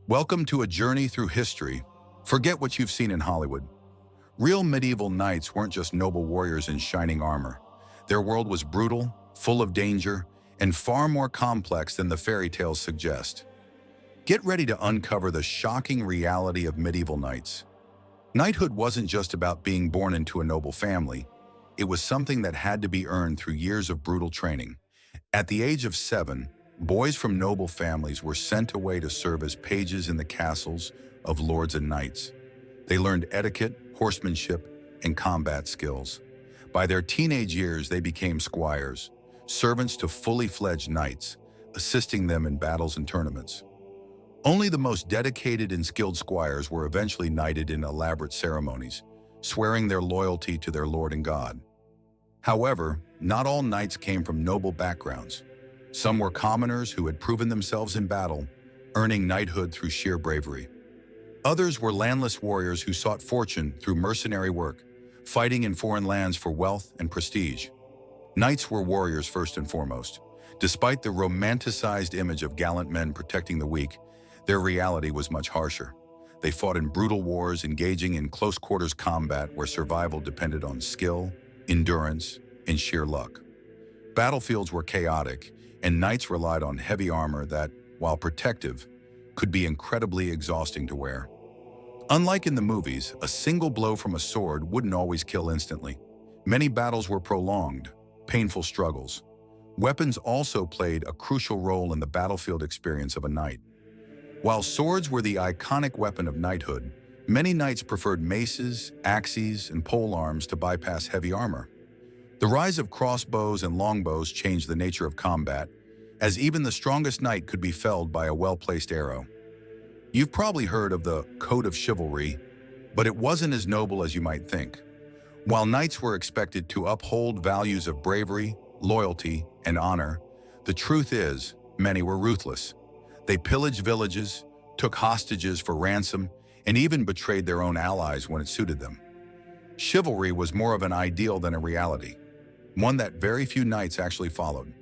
Welcome to a journey through history. Forget what you've seen in Hollywood. Real medieval knights weren't just noble warriors in shining armor. Their world was brutal, full of danger, and far more complex than the fairy tales suggest. Get ready to uncover the shocking reality of medieval knights. Knighthood wasn't just about being born into a noble family. It was something that had to be earned through years of brutal training. At the age of 7, boys from noble families were sent away to serve as pages in the castles of lords and knights. They learned etiquette, horsemanship, and combat skills. By their teenage years, they became squires, servants to fully fledged knights, assisting them in battles and tournaments. Only the most dedicated and skilled squires were eventually knighted in elaborate ceremonies, swearing their loyalty to their lord and god. However, not all knights came from noble backgrounds. Some were commoners who had proven themselves in battle, earning knighthood through sheer bravery. Others were landless warriors who sought fortune through mercenary work, fighting in foreign lands for wealth and prestige. Knights were warriors first and foremost. Despite the romanticized image of gallant men protecting the weak, their reality was much harsher. They fought in brutal wars, engaging in close-quarters combat where survival depended on skill, endurance, and sheer luck. Battlefields were chaotic, and knights relied on heavy armor that, while protective, could be incredibly exhausting to wear. Unlike in the movies, a single blow from a sword wouldn't always kill instantly. Many battles were prolonged, painful struggles. Weapons also played a crucial role in the battlefield experience of a knight. While swords were the iconic weapon of knighthood, many knights preferred maces, axes, and polearms to bypass heavy armor. The rise of crossbows and longbows changed the nature of combat, as even the strongest knight could be felled by a well-placed arrow. You've probably heard of the code of chivalry, but it wasn't as noble as you might think. While knights were expected to uphold values of bravery, loyalty, and honor, the truth is, many were ruthless. They pillaged villages, took hostages for ransom, and even betrayed their own allies when it suited them. Chivalry was more of an ideal than a reality, one that very few knights actually followed.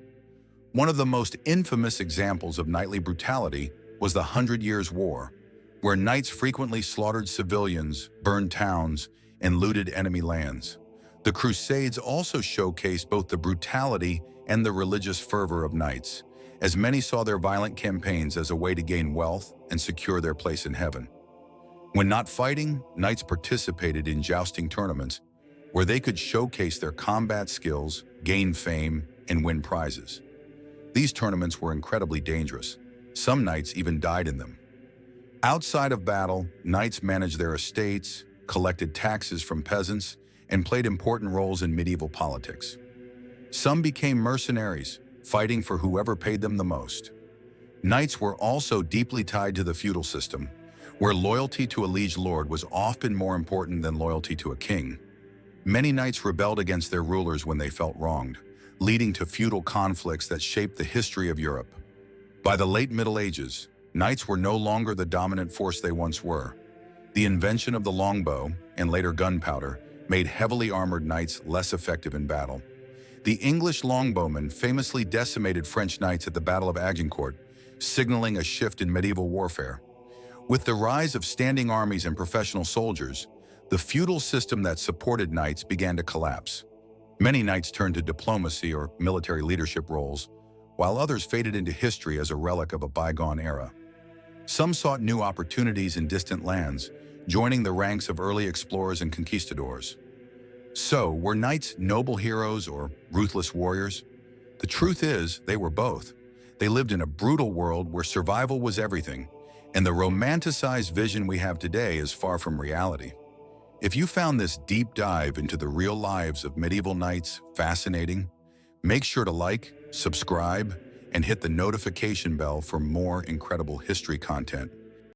One of the most infamous examples of knightly brutality was the 100 Years' War, where knights frequently slaughtered civilians, burned towns, and looted enemy lands. The Crusades also showcased both the brutality and the religious fervor of knights, as many saw their violent campaigns as a way to gain wealth and secure their place in heaven. When not fighting, knights participated in jousting tournaments, where they could showcase their combat skills, gain fame, and win prizes. These tournaments were incredibly dangerous. Some knights even died in them. Outside of battle, knights managed their estates, collected taxes from peasants, and played important roles in medieval politics. Some became mercenaries, fighting for whoever paid them the most. Knights were also deeply tied to the feudal system, where loyalty to a liege lord was often more important than loyalty to a king. Many knights rebelled against their rulers when they felt wronged, leading to feudal conflicts that shaped the history of Europe. By the late Middle Ages, knights were no longer the dominant force they once were. The invention of the longbow, and later gunpowder, made heavily armored knights less effective in battle. The English longbowmen famously decimated French knights at the Battle of Agincourt, signaling a shift in medieval warfare. With the rise of standing armies and professional soldiers, the feudal system that supported knights began to collapse. Many knights turned to diplomacy or military leadership roles, while others faded into history as a relic of a bygone era. Some sought new opportunities in distant lands, joining the ranks of early explorers and conquistadors. So, were knights noble heroes or ruthless warriors? The truth is, they were both. They lived in a brutal world where survival was everything, and the romanticized vision we have today is far from reality. If you found this deep dive into the real lives of medieval knights fascinating, make sure to like, subscribe, and hit the notification bell for more incredible history content.